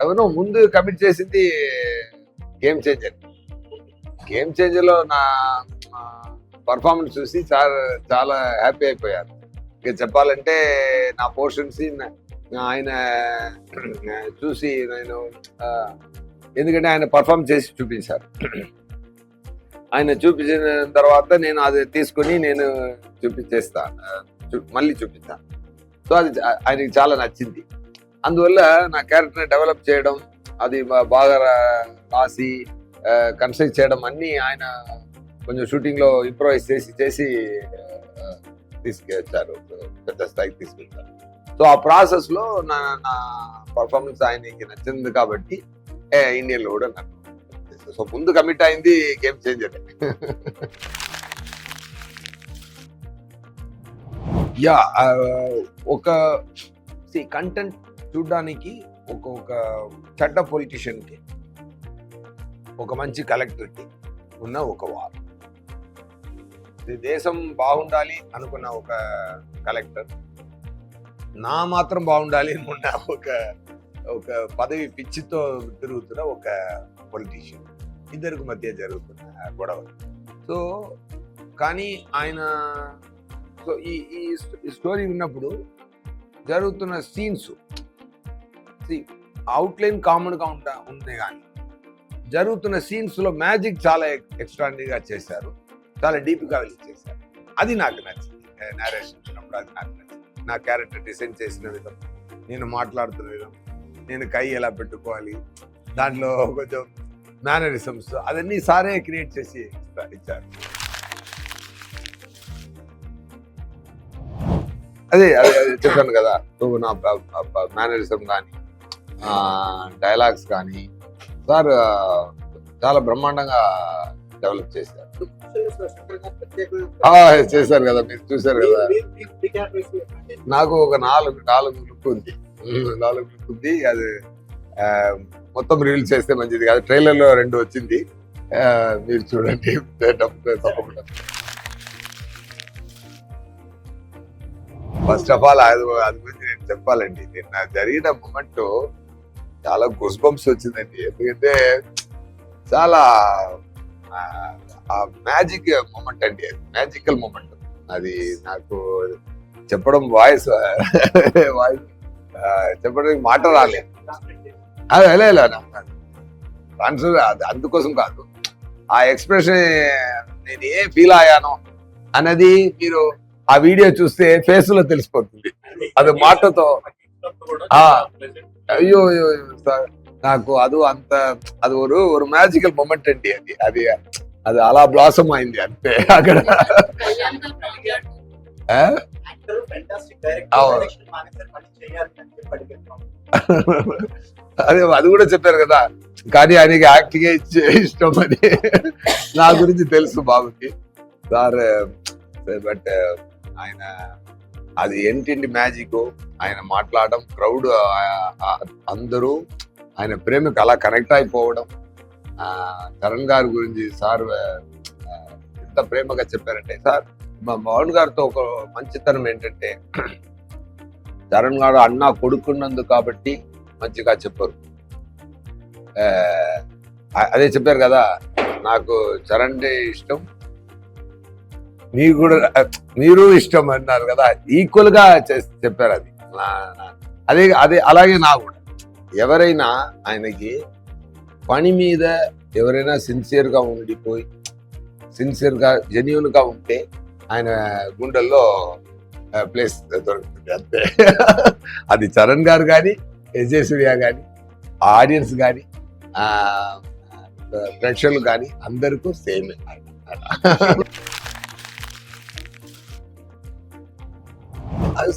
ఎవరో ముందు కమిట్ చేసింది గేమ్ చేంజర్. గేమ్ చేంజర్ లో నా పర్ఫార్మెన్స్ చూసి చాలా హ్యాపీ అయిపోయారు. ఇక చెప్పాలంటే నా పోర్షన్స్ ఆయన చూసి నేను ఎందుకంటే ఆయన పర్ఫార్మ్ చేసి చూపించారు. ఆయన చూపించిన తర్వాత నేను అది తీసుకుని నేను మళ్ళీ చూపిస్తాను. సో అది ఆయనకి చాలా నచ్చింది. అందువల్ల నా క్యారెక్టర్ని డెవలప్ చేయడం, అది బాగా రాసి కన్స్ట్రక్ట్ చేయడం అన్నీ ఆయన కొంచెం షూటింగ్లో ఇంప్రూవైజ్ చేసి తీసుకెళ్తారు, పెద్ద స్థాయికి తీసుకెళ్తారు. సో ఆ ప్రాసెస్లో నా పర్ఫార్మెన్స్ ఆయనకి నచ్చింది కాబట్టి ఇండియన్లో కూడా నాకు. సో ముందు కమిట్ అయింది గేమ్ చేంజర్. ఒక కంటెంట్ చూడడానికి ఒక చెడ్డ పొలిటీషియన్కి, ఒక మంచి కలెక్టర్కి ఉన్న ఒక వార్. దేశం బాగుండాలి అనుకున్న ఒక కలెక్టర్, నా మాత్రం బాగుండాలి అనుకున్న ఒక పదవి పిచ్చితో తిరుగుతున్న ఒక పొలిటీషియన్, ఇద్దరికి మధ్య జరుగుతున్న గొడవ. సో కానీ ఆయన ఈ స్టోరీ విన్నప్పుడు జరుగుతున్న సీన్స్ అవుట్లైన్ కామన్గా ఉంది, కానీ జరుగుతున్న సీన్స్లో మ్యాజిక్ చాలా ఎక్స్ట్రాడినరీగా చేశారు, చాలా డీప్గా వెళ్ళి చేశారు. అది నాకు నచ్చింది. నేరేషన్ ఇచ్చినప్పుడు అది నాకు నచ్చింది. నా క్యారెక్టర్ డిజైన్ చేసిన విధం, నేను మాట్లాడుతున్న విధం, నేను కై ఎలా పెట్టుకోవాలి, దాంట్లో కొంచెం మేనరిజమ్స్, అవన్నీ సారే క్రియేట్ చేసి ఇచ్చారు. అదే చెప్పాను కదా, నా మేనరిజం కానీ డైలాగ్స్ కానీ సార్ చాలా బ్రహ్మాండంగా డెవలప్ చేశారు. చేశారు కదా, మీరు చూశారు కదా. నాకు ఒక నాలుగు లుక్ ఉంది. అది మొత్తం రిలీజ్ చేస్తే మంచిది కాదు. ట్రైలర్లో 2 వచ్చింది, మీరు చూడండి తప్పకుండా. ఫస్ట్ ఆఫ్ ఆల్ అది గురించి నేను చెప్పాలండి. నిన్న జరిగిన మూమెంట్ చాలా గూస్ బంప్స్ వచ్చిందండి. ఎందుకంటే చాలా మ్యాజిక్ మూమెంట్ అండి, అది మ్యాజికల్ మూమెంట్. అది నాకు చెప్పడం వాయిస్ చెప్పడానికి మాట రాలేదు. అదే ఆన్సర్ అందుకోసం కాదు, ఆ ఎక్స్ప్రెషన్ నేను ఏం ఫీల్ అయ్యాను అన్నది మీరు ఆ వీడియో చూస్తే ఫేస్ లో తెలిసిపోతుంది. అది మాటతో అయ్యో సార్, నాకు అది ఒక మ్యాజికల్ మూమెంట్ అండి. అది అలా బ్లాసమ్ అయింది అంతే అక్కడ. అది కూడా చెప్పారు కదా, కానీ ఆయనకి యాక్టింగ్ ఇష్టం అని నా గురించి తెలుసు బాబుకి సార్. బట్ ఆయన అది ఏంటి మ్యాజిక్, ఆయన మాట్లాడడం, క్రౌడ్ అందరూ ఆయన ప్రేమకు అలా కనెక్ట్ అయిపోవడం. చరణ్ గారి గురించి సార్ ఎంత ప్రేమగా చెప్పారంటే, సార్ మా మోహన్ గారితో ఒక మంచితనం ఏంటంటే, చరణ్ గారు అన్న కొడుకున్నందుకు కాబట్టి మంచిగా చెప్పరు. అదే చెప్పారు కదా, నాకు చరణ్ ఇష్టం, మీరు ఇష్టం అన్నారు కదా, ఈక్వల్ గా చెప్పారు. అదే అలాగే నా కూడా ఎవరైనా ఆయనకి పని మీద ఎవరైనా సిన్సియర్గా ఉండిపోయి సిన్సియర్గా జెన్యూన్గా ఉంటే ఆయన గుండెల్లో ప్లేస్ దొరుకుతుంది అంతే. అది చరణ్ గారు కానీ, విజయ్ సూర్య కానీ, ఆడియన్స్ కానీ, ప్రేక్షకులు కానీ అందరికీ సేమే.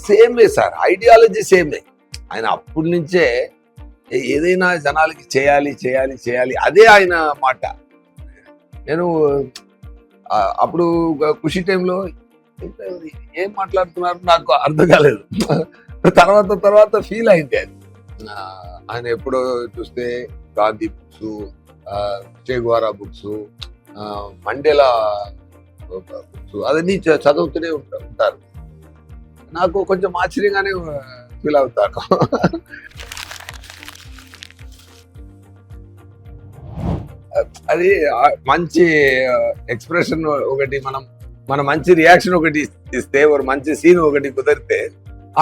సేమే సార్, ఐడియాలజీ సేమే. ఆయన అప్పటి నుంచే ఏదైనా జనాలకి చేయాలి అదే ఆయన మాట. నేను అప్పుడు ఖుషి టైంలో ఏం మాట్లాడుతున్నారు నాకు అర్థం కాలేదు. తర్వాత ఫీల్ అయింది అది. ఆయన ఎప్పుడో చూస్తే గాంధీ బుక్స్, చే గువారా బుక్స్, మండేలా బుక్స్ అవన్నీ చదువుతూనే ఉంటారు. నాకు కొంచెం ఆశ్చర్యంగానే ఫీల్ అవుతాను. అది మంచి ఎక్స్ప్రెషన్ ఒకటి, మన మంచి రియాక్షన్ ఒకటి ఇస్తే, ఒక మంచి సీన్ ఒకటి కుదిరితే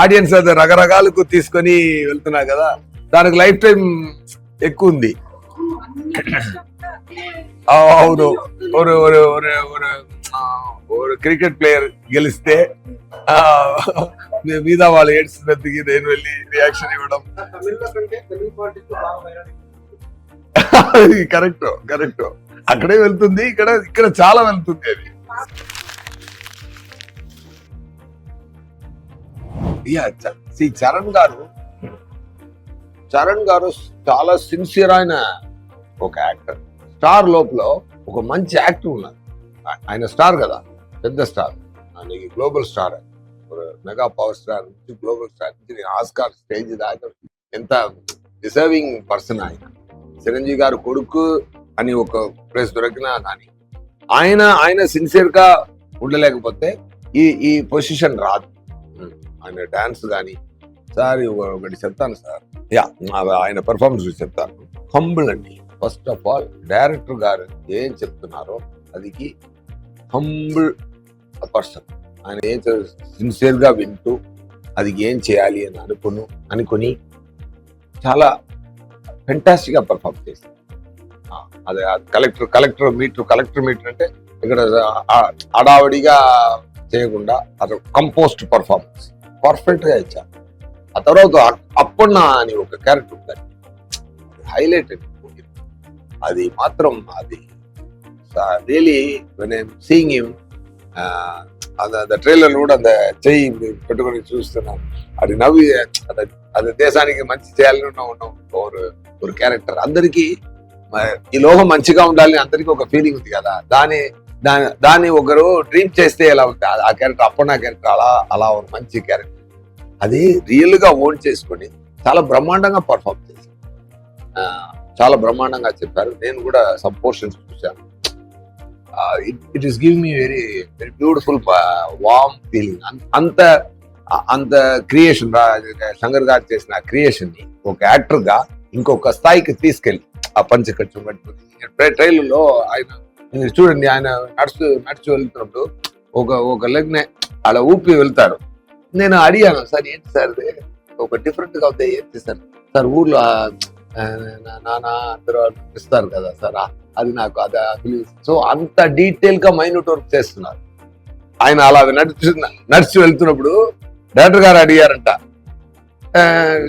ఆడియన్స్ అది రకరకాలకు తీసుకొని వెళ్తున్నారు కదా, దానికి లైఫ్ టైం ఎక్కువ ఉంది. అవును, ஒரு క్రికెట్ ప్లేయర్ గెలిస్తే మీద వాళ్ళు ఏడ్చినందుకు నేను వెళ్ళి రియాక్షన్ ఇవ్వడం. కరెక్ట్ అక్కడే వెళ్తుంది, ఇక్కడ చాలా వెళ్తుంది అది. చరణ్ గారు చాలా సిన్సియర్ అయిన ఒక యాక్టర్. స్టార్ లోపల ఒక మంచి యాక్టర్ ఉన్నారు. ఆయన స్టార్ కదా, పెద్ద స్టార్, ఆయనకి global star, mega power star నుంచి గ్లోబల్ స్టార్ నుంచి ఆస్కార్ స్టేజ్ దాకా ఎంత డిజర్వింగ్ పర్సన్ ఆయన. చిరంజీవి గారు కొడుకు అని ఒక ప్లేస్ దొరికినా కానీ ఆయన సిన్సియర్ గా ఉండలేకపోతే ఈ పొజిషన్ రాదు. ఆయన డాన్స్ కానీ, సార్ ఒకటి చెప్తాను సార్, ఆయన పెర్ఫార్మెన్స్ చెప్తాను. హంబుల్ అండి. ఫస్ట్ ఆఫ్ ఆల్ డైరెక్టర్ గారు ఏం చెప్తున్నారో అదికి హంబుల్ పర్సన్. ఆయన ఏం సిన్సియర్ గా వింటూ అది ఏం చేయాలి అని అనుకుని చాలా ఫెంటాస్టిక్ గా పర్ఫార్మ్ చేశారు. అదే కలెక్టర్ మీటర్ అంటే ఇక్కడ అడావడిగా చేయకుండా అది కంపోస్ట్ పర్ఫార్మెన్స్ పర్ఫెక్ట్ గా ఇచ్చారు. ఆ తర్వాత అప్పన్న అని ఒక క్యారెక్టర్ ఉంటుంది, హైలైట్ అది మాత్రం. అది really when I'm seeing him, அந்த ట్రైలర్ కూడా అంత చెయ్యి పెట్టుకొని చూస్తున్నాను. అది నవ్వి అది దేశానికి మంచి చేయాలని ఉన్న ఒక క్యారెక్టర్. అందరికీ ఈ లోకం మంచిగా ఉండాలని అందరికీ ఒక ఫీలింగ్ ఉంది కదా, దాన్ని ఒకరు డ్రీమ్ చేస్తే ఎలా ఉంటుంది. ఆ క్యారెక్టర్ అప్పన్న క్యారెక్టర్ అలా ఒక మంచి క్యారెక్టర్. అది రియల్ గా ఓన్ చేసుకొని చాలా బ్రహ్మాండంగా పర్ఫార్మ్ చేశారు, చాలా బ్రహ్మాండంగా చెప్పారు. నేను కూడా సమ్ పోర్షన్స్ చూశాను. It is give me very very beautiful warm feeling. అంత క్రియేషన్, శంకర్ గారు చేసిన క్రియేషన్ ని ఒక యాక్టర్ గా ఇంకొక స్థాయికి తీసుకెళ్ళి ఆ పంచకట్టు ట్రైలర్లో ఆయన చూడండి, ఆయన నడుచు వెళ్తున్నప్పుడు ఒక లెగ్ నే అలా ఊపి వెళ్తారు. నేను అడిగాను, సార్ ఏంటి సార్ ఒక డిఫరెంట్ గా అవుతాయి ఏంటి సార్ ఊర్లో నాన్న అందరూ ఇస్తారు కదా సార్, అది నాకు అది. సో అంత డీటెయిల్ గా మైన్యూట్ వర్క్ చేస్తున్నారు ఆయన. అలా నడిచి వెళ్తున్నప్పుడు డైరెక్టర్ గారు అడిగారంట,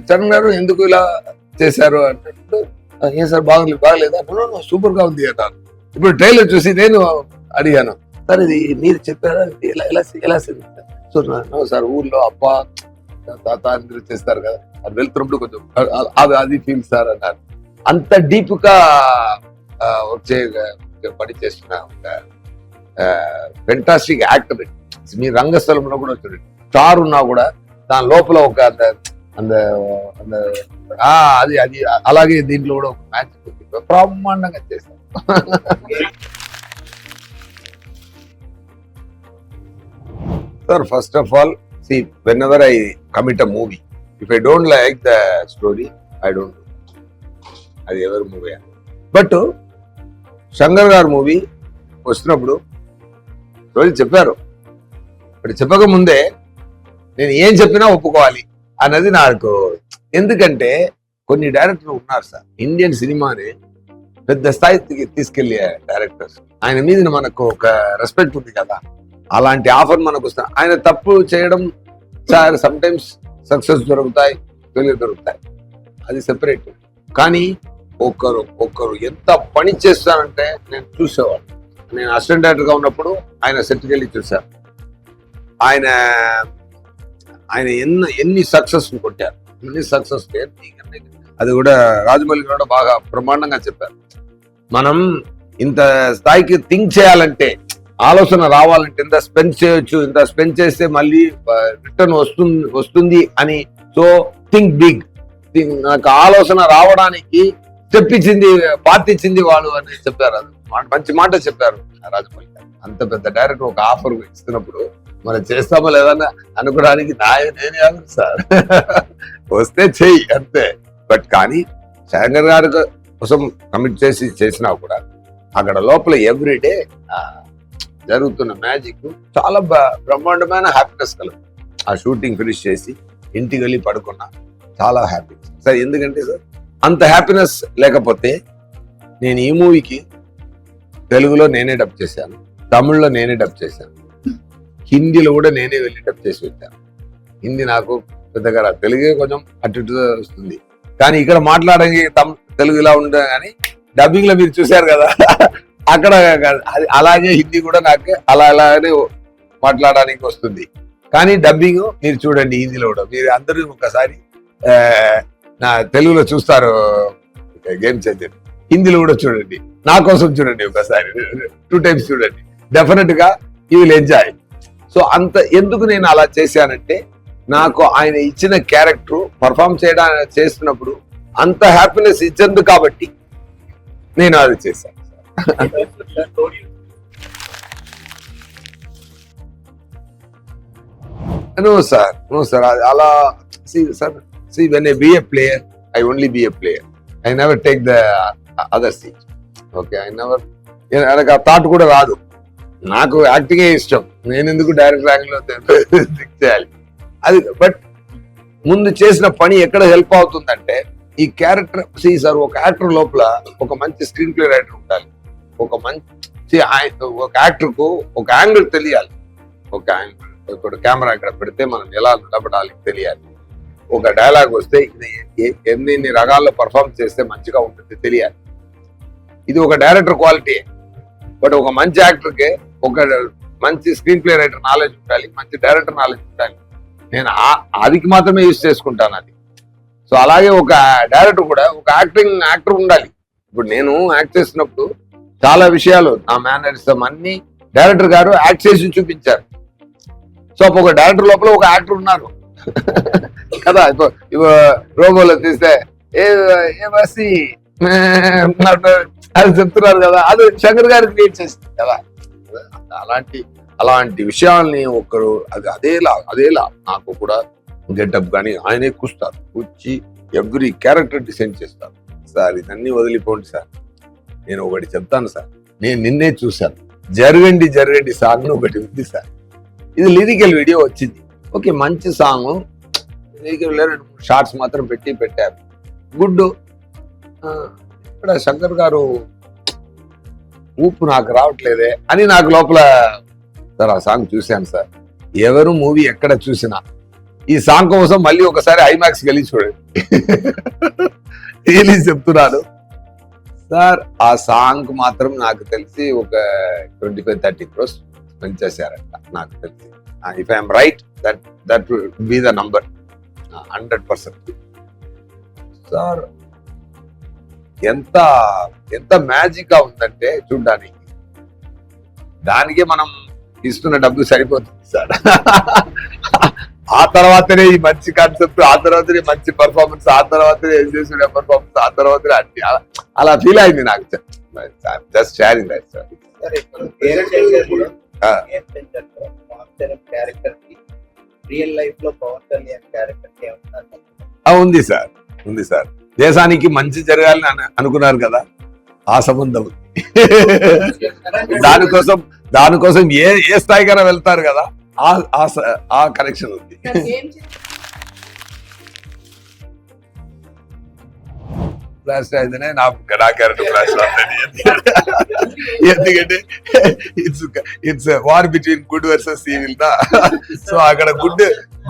చరణ్ గారు ఎందుకు ఇలా చేశారు అంటే, ఏం సార్ బాగలేదా? సూపర్ గా ఉంది అన్నారు. ఇప్పుడు ట్రైలర్ చూసి నేను అడిగాను, సార్ ఇది మీరు చెప్పారా, ఎలా సో సార్ ఊర్లో అప్ప తాత అందరూ చేస్తారు కదా, అది వెళ్తున్నప్పుడు కొంచెం అది ఫీల్ సార్ అన్నారు. అంత డీప్ గా వచ్చే పని చేసిన ఒక ఫెంటాస్టిక్ యాక్టర్. మీ రంగస్థలంలో కూడా చూడండి, స్టార్ ఉన్నా కూడా దాని లోపల ఒక అది అలాగే దీంట్లో కూడా ఒక మ్యాచ్ బ్రహ్మాండంగా చేశారు. Sir first of all, see, whenever I commit a movie, if I don't like the story, I don't do అది ఎవరి మూవీ. బట్ శంకర్ గారు మూవీ వచ్చినప్పుడు రోజు చెప్పారు, ఇప్పుడు చెప్పక ముందే నేను ఏం చెప్పినా ఒప్పుకోవాలి అన్నది నాకు. ఎందుకంటే కొన్ని డైరెక్టర్లు ఉన్నారు సార్, ఇండియన్ సినిమాని పెద్ద స్థాయికి తీసుకెళ్లే డైరెక్టర్స్. ఆయన మీద మనకు ఒక రెస్పెక్ట్ ఉంది కదా, అలాంటి ఆఫర్ మనకు వస్తాయి. ఆయన తప్పు చేయడం సార్, సమ్ టైమ్స్ సక్సెస్ దొరుకుతాయి, ఫెయిల్యూర్ దొరుకుతాయి, అది సెపరేట్. కానీ ఒకరు ఎంత పని చేస్తారంటే నేను చూసేవాడు. నేను అసిస్టెంట్ డైరెక్టర్ గా ఉన్నప్పుడు ఆయన సెట్కి వెళ్ళి చూశాను. ఆయన ఎన్ని సక్సెస్ కొట్టారు, ఎన్ని సక్సెస్. అది కూడా రాజమౌళి కూడా బాగా బ్రహ్మాండంగా చెప్పారు. మనం ఇంత స్థాయికి థింక్ చేయాలంటే, ఆలోచన రావాలంటే ఇంత స్పెండ్ చేయొచ్చు, ఇంత స్పెండ్ చేస్తే మళ్ళీ రిటర్న్ వస్తుంది అని. So think big. నాకు ఆలోచన రావడానికి చెప్పించింది, పాతిచ్చింది వాళ్ళు అని చెప్పారు. అది మంచి మాట చెప్పారు రాజమౌళి గారు. అంత పెద్ద డైరెక్టర్ ఒక ఆఫర్ ఇస్తున్నప్పుడు మనం చేస్తామో లేదన్నా అనుకోవడానికి నేనే సార్, వస్తే చెయ్యి అంతే. బట్ కానీ శంకర్ గారి కోసం కమిట్ చేసినా కూడా అక్కడ లోపల ఎవ్రీడే జరుగుతున్న మ్యాజిక్ చాలా బ్రహ్మాండమైన హ్యాపీనెస్ కలదు. ఆ షూటింగ్ ఫినిష్ చేసి ఇంటికి వెళ్ళి పడుకున్నా చాలా హ్యాపీ సార్. ఎందుకంటే సార్ అంత హ్యాపీనెస్ లేకపోతే నేను ఈ మూవీకి తెలుగులో నేనే డబ్ చేశాను, తమిళ్లో నేనే డబ్ చేశాను, హిందీలో కూడా నేనే వెళ్ళి డబ్ చేసి వచ్చాను. హిందీ నాకు పెద్దగా తెలుగే కొంచెం అటు ఇటు వస్తుంది, కానీ ఇక్కడ మాట్లాడడానికి తెలుగు ఇలా ఉండదు. కానీ డబ్బింగ్ లో మీరు చూశారు కదా అక్కడ అలాగే హిందీ కూడా నాకు అలానే మాట్లాడడానికి వస్తుంది. కానీ డబ్బింగ్ మీరు చూడండి హిందీలో కూడా. మీరు అందరూ ఒకసారి నా తెలుగులో చూస్తారు గేమ్ చేంజర్, హిందీలో కూడా చూడండి, నా కోసం చూడండి ఒకసారి, 2 times చూడండి, డెఫినెట్ గా యూ విల్ ఎంజాయ్. సో అంత ఎందుకు నేను అలా చేశానంటే నాకు ఆయన ఇచ్చిన క్యారెక్టర్ పర్ఫామ్ చేస్తున్నప్పుడు అంత హ్యాపీనెస్ ఇచ్చింది కాబట్టి నేను అది చేశాను. నో సార్ అలా see when I be a player I only be a player, I never take the other seat. Okay, I never, నాకు ఆ థాట్ కూడా రాదు. నాకు యాక్టింగే ఇష్టం, నేను ఎందుకు డైరెక్ట్ ర్యాంక్ లో చేయాలి అది. బట్ ముందు చేసిన పని ఎక్కడ హెల్ప్ అవుతుందంటే ఈ క్యారెక్టర్ సార్ ఒక యాక్టర్ లోపల ఒక మంచి స్క్రీన్ ప్లే రైటర్ ఉండాలి, ఒక మంచి ఒక యాక్టర్ కు ఒక యాంగిల్ తెలియాలి, ఒక యాంగిల్ ఇప్పుడు కెమెరా ఇక్కడ పెడితే మనం ఎలా నిలబడాలి తెలియాలి, ఒక డైలాగ్ వస్తే ఎన్ని రకాల్లో పర్ఫామ్ చేస్తే మంచిగా ఉంటుంది తెలియాలి. ఇది ఒక డైరెక్టర్ క్వాలిటీ. బట్ ఒక మంచి యాక్టర్కి ఒక మంచి స్క్రీన్ ప్లే రైటర్ నాలెడ్జ్ ఉండాలి, మంచి డైరెక్టర్ నాలెడ్జ్ ఉండాలి. నేను అదికి మాత్రమే యూజ్ చేసుకుంటాను అది. సో అలాగే ఒక డైరెక్టర్ కూడా ఒక యాక్టర్ ఉండాలి. ఇప్పుడు నేను యాక్ట్ చేసినప్పుడు చాలా విషయాలు నా మేనరిజం అన్ని డైరెక్టర్ గారు యాక్ట్ చేసి చూపించారు. సో ఒక డైరెక్టర్ లోపల ఒక యాక్టర్ ఉన్నారు కదా. ఇప్పుడు రోబోలో తీస్తే ఏ బస్సి అది చెప్తున్నారు కదా, అది శంకర్ గారు క్రియేట్ చేస్తుంది కదా. అలాంటి విషయాల్ని ఒకరు అదేలా నాకు కూడా గెటప్ కానీ ఆయనే కూర్చి ఎవ్రీ క్యారెక్టర్ డిసైన్ చేస్తారు. సార్ ఇదన్నీ వదిలిపోండి సార్, నేను ఒకటి చెప్తాను సార్, నేను నిన్నే చూశాను, జరగండి సాంగ్ ఒకటి ఉంది సార్. ఇది లిరికల్ వీడియో వచ్చింది, ఓకే మంచి సాంగ్, లిరికల్ 2-3 షార్ట్స్ మాత్రం పెట్టారు, గుడ్. ఇక్కడ శంకర్ గారు ఊపు నాకు రావట్లేదే అని నాకు లోపల సార్ ఆ సాంగ్ చూశాను సార్. ఎవరు మూవీ ఎక్కడ చూసినా ఈ సాంగ్ కోసం మళ్ళీ ఒకసారి ఐమాక్స్ వెళ్ళి చూడండి చెప్తున్నాను సార్. ఆ సాంగ్ మాత్రం నాకు తెలిసి ఒక 25-30 crores స్పెండ్ చేశారంట నాకు తెలిసి. If I'm right that will be the number 100%. Sir ఎంత మ్యాజిక్ గా ఉందంటే చూడ్డానికి, దానికే మనం ఇస్తున్న డబ్బు సరిపోతుంది సార్. ఆ తర్వాతనే ఈ మంచి కాన్సెప్ట్, ఆ తర్వాతనే మంచి పర్ఫార్మెన్స్, ఆ తర్వాతనే చేసిన పర్ఫార్మెన్స్, ఆ తర్వాతనే అన్ని అలా ఫీల్ అయింది నాకు. Just sharing that sir. ఉంది సార్. దేశానికి మంచి జరగాలని అనుకున్నారు కదా, ఆ సంబంధం ఉంది. దానికోసం ఏ స్థాయికైనా వెళ్తారు కదా, ఆ కనెక్షన్ ఉంది. ఫ్లాష్ అయితేనే నా క్యారెక్టర్ ఫ్లాష్ అవుతుంది. ఎందుకంటే it's war between good versus evil దా. సో అక్కడ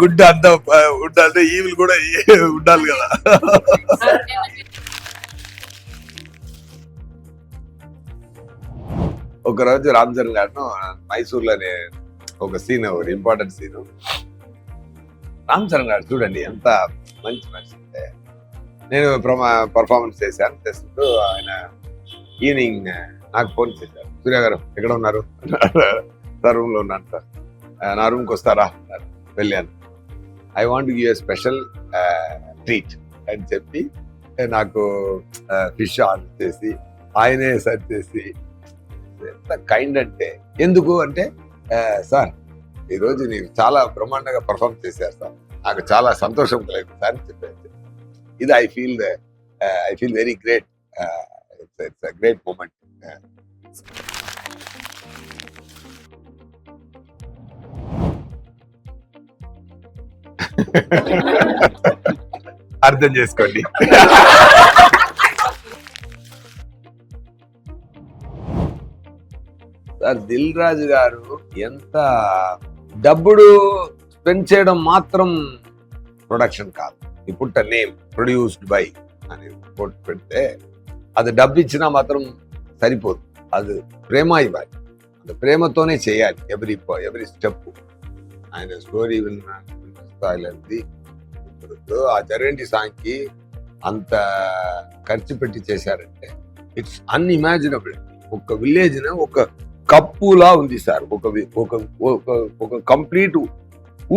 గుడ్ అంతా ఉండాలంటే ఈవిల్ కూడా ఉండాలి కదా. ఒకరోజు రామ్ చరణ్ గారు మైసూర్లోనే ఒక సీన్, ఒక ఇంపార్టెంట్ సీన్. రామ్ చరణ్ గారు చూడండి ఎంత మంచి మనిషి. నేను పర్ఫార్మెన్స్ చేస్తూ ఆయన ఈవినింగ్ నాకు ఫోన్ చేశారు, సూర్య గారు ఎక్కడ ఉన్నారు? సార్ రూమ్ లో ఉన్నాను సార్, నా రూమ్కి వస్తారా? వెళ్ళాను. I want give a special treat అని చెప్పి నాకు ఫిష్ ఆర్డర్ చేసి ఆయనే సర్వ్ చేసి, ఎంత కైండ్ అంటే. ఎందుకు అంటే సార్ ఈరోజు మీరు చాలా బ్రహ్మాండంగా పర్ఫార్మ్ చేశారు సార్, నాకు చాలా సంతోషం కలిగింది సార్ అని చెప్పారు. ఇది I feel very great. It's a great moment. అర్థం చేసుకోండి. సార్ దిల్ రాజు గారు ఎంత డబ్బుడు స్పెండ్ చేయడం మాత్రం ప్రొడక్షన్ కాదు. ఇప్పుడు నేమ్ ప్రొడ్యూస్డ్ బై అని కోట్ పెడితే అది డబ్బు ఇచ్చినా మాత్రం సరిపోదు. అది ప్రేమ ఇవ్వాలి, అది ప్రేమతోనే చేయాలి. ఎవ్రీ స్టెప్ ఆయన స్టోరీ విన్నది. ఆ జరంటి సాంగ్కి అంత ఖర్చు పెట్టి చేశారంటే ఇట్స్ అన్ఇమాజినబుల్. ఒక విలేజ్ ఒక కప్పులా ఉంది సార్. ఒక కంప్లీట్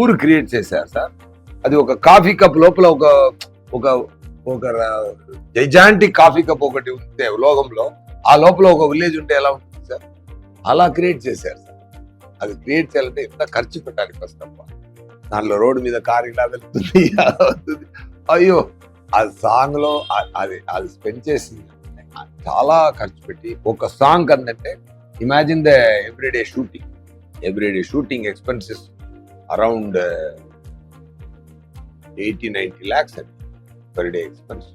ఊరు క్రియేట్ చేశారు సార్. అది ఒక కాఫీ కప్ లోపల ఒక జైజాంటిక్ కాఫీ కప్ ఒకటి ఉంటే లోకంలో, ఆ లోపల ఒక విలేజ్ ఉంటే ఎలా ఉంటుంది సార్? అలా క్రియేట్ చేశారు సార్. అది క్రియేట్ చేయాలంటే ఎంత ఖర్చు పెట్టాలి ఫస్ట్ ఆఫ్ ఆల్. దాంట్లో రోడ్డు మీద కారు ఇలా వెళ్తుంది, అయ్యో ఆ సాంగ్ లో అది స్పెండ్ చేసింది చాలా ఖర్చు పెట్టి ఒక సాంగ్ అందంటే imagine the everyday shooting expenses around 80-90 lakhs అండి పర్ డే ఎక్స్పెన్స్.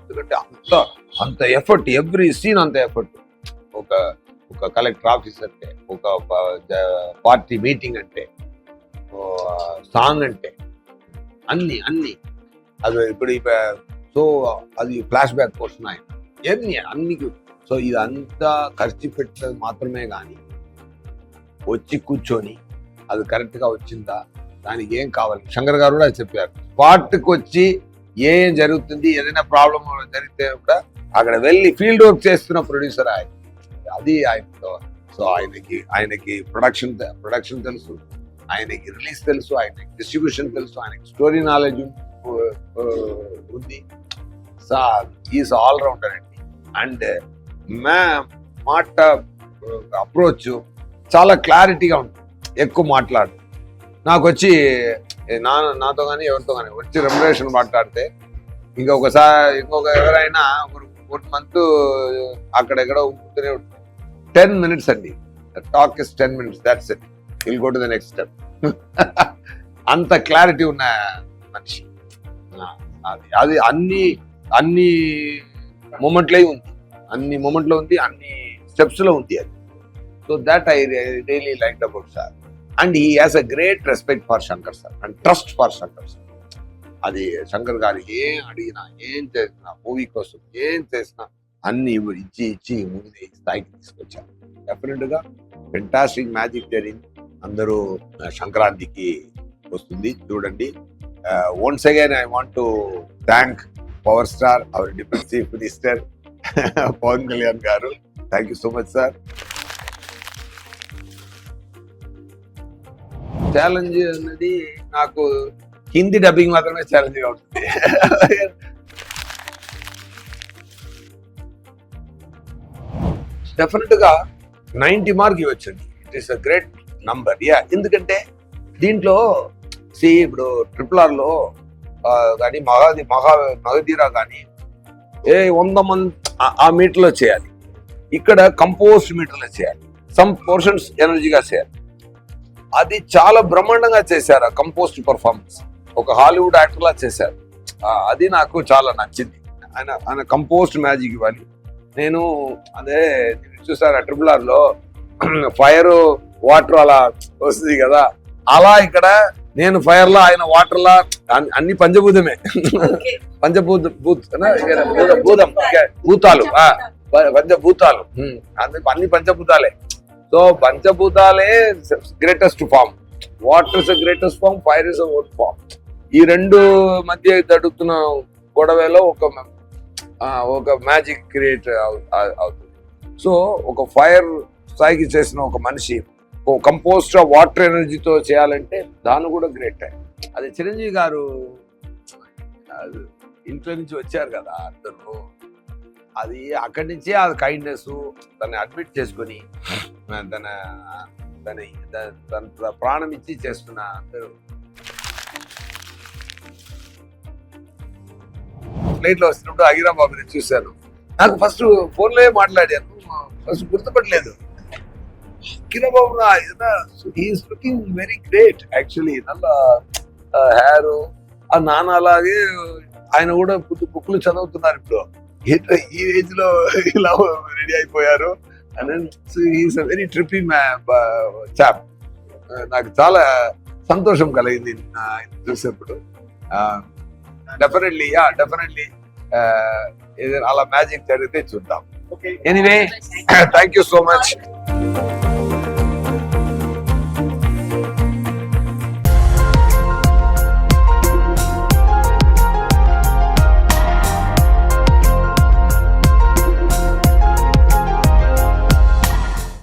ఎందుకంటే అంత ఎఫర్ట్, ఎవ్రీ సీన్ అంత ఎఫర్ట్. ఒక కలెక్టర్ ఆఫీస్ అంటే, ఒక పార్టీ మీటింగ్ అంటే, సాంగ్ అంటే అన్ని అది ఇప్పుడు సో అది ఫ్లాష్ బ్యాక్ పోర్షన్ అన్ని. సో ఇదంతా ఖర్చు పెట్టేది మాత్రమే కానీ వచ్చి కూర్చొని అది కరెక్ట్గా వచ్చిందా, దానికి ఏం కావాలి శంకర్ గారు కూడా చెప్పారు. స్పాట్కి వచ్చి ఏం జరుగుతుంది, ఏదైనా ప్రాబ్లం జరిగితే కూడా అక్కడ వెళ్ళి ఫీల్డ్ వర్క్ చేస్తున్న ప్రొడ్యూసర్ ఆయన. అది ఆయనతో. సో ఆయనకి ప్రొడక్షన్ తెలుసు, ఆయనకి రిలీజ్ తెలుసు, ఆయనకి డిస్ట్రిబ్యూషన్ తెలుసు, ఆయనకి స్టోరీ నాలెడ్జ్ ఉంది. ఈజ్ ఆల్ రౌండర్ అండి. అండ్ మాట అప్రోచ్ చాలా క్లారిటీగా ఉంటుంది. ఎక్కువ మాట్లాడు నాకు వచ్చి నాతో కానీ ఎవరితో కానీ వచ్చి రెమ్యునరేషన్ మాట్లాడితే ఇంకొక ఎవరైనా ఒక మంత్ అక్కడెక్కడో ఉంటూనే ఉంటుంది. 10 minutes అండి. Talk is 10 minutes, that's it. Will go to the next step. అంత క్లారిటీ ఉన్న మనిషి. అది అన్ని మూమెంట్లో ఉంది, అన్ని స్టెప్స్లో ఉంది అది. So that I really like about sir. And he has a great respect for Shankar sir and trust for Shankar sir. అది శంకర్ గారు ఏం అడిగినా, ఏం చేసినా, మూవీ కోసం ఏం చేసినా అన్ని ఇచ్చి ముందు స్థాయికి తీసుకొచ్చారు. డెఫినెట్గా ఫెంటాస్టిక్ మ్యాజిక్ జరిగింది. అందరూ సంక్రాంతికి వస్తుంది చూడండి. Once again I want to thank power star, our deputy chief minister Pawan Kalyan garu. Thank you so much sir. Challenge అనేది నాకు హిందీ డబ్బింగ్ మాత్రమే ఛాలెంజ్గా ఉంటుంది. డెఫినెట్గా 90 మార్క్ ఇవ్వచ్చండి. It is a great number. ఎందుకంటే దీంట్లో ఇప్పుడు RRRలో కానీ మగధీరా కానీ 100 మంది ఆ మీటర్లో చేయాలి. ఇక్కడ కంపోస్ట్ మీటర్లో చేయాలి. సమ్ పోర్షన్స్ ఎనర్జీగా చేయాలి. అది చాలా బ్రహ్మాండంగా చేశారు. ఆ కంపోస్ట్ పర్ఫార్మెన్స్ ఒక హాలీవుడ్ యాక్టర్లా చేశారు. అది నాకు చాలా నచ్చింది. ఆయన కంపోస్ట్ మ్యాజిక్ ఇవ్వాలి. నేను అదే చూసారు RRRలో ఫైర్ వాటర్ అలా వస్తుంది కదా, అలా ఇక్కడ నేను ఫైర్ లా, ఆయన వాటర్ లా, అన్ని పంచభూతమే. పంచభూతాలు అన్ని పంచభూతాలే. సో పంచభూతాలే greatest form. Water is greatest form, fire is worst form. ఈ రెండు మధ్య జరుగుతున్న గొడవలో ఒక మ్యాజిక్ క్రియేట్ అవుతుంది. సో ఒక ఫైర్ స్థాయికి చేసిన ఒక మనిషి కంపోస్ట్ వాటర్ ఎనర్జీతో చేయాలంటే దాన్ని కూడా గ్రేట్. అది చిరంజీవి గారు ఇంట్లో నుంచి వచ్చారు కదా అందరూ, అది అక్కడి నుంచే ఆ కైండ్నెస్ దాన్ని అడ్మిట్ చేసుకొని తన ప్రాణం ఇచ్చి చేస్తున్న అందరూ. ఫ్లైట్ లో వస్తున్నప్పుడు అగిరా బాబుని చూశాను. నాకు ఫస్ట్ ఫోన్ లో మాట్లాడాను, ఫస్ట్ గుర్తుపట్టలేదు. Kiranbabu he's looking very great actually. నల్ల హెయిర్, ఆ నాన్న అలాగే ఆయన కూడా బుక్లు చదువుతున్నారు ఇప్పుడు. ఈ ఏజ్ లో ఇలా రెడీ అయిపోయారు. He's very trippy chap. నాకు చాలా సంతోషం కలిగింది చూసేప్పుడు. డెఫినెట్లీ ఏదైనా అలా మ్యాజిక్ జరిగితే చూద్దాం. Anyway, thank you so much.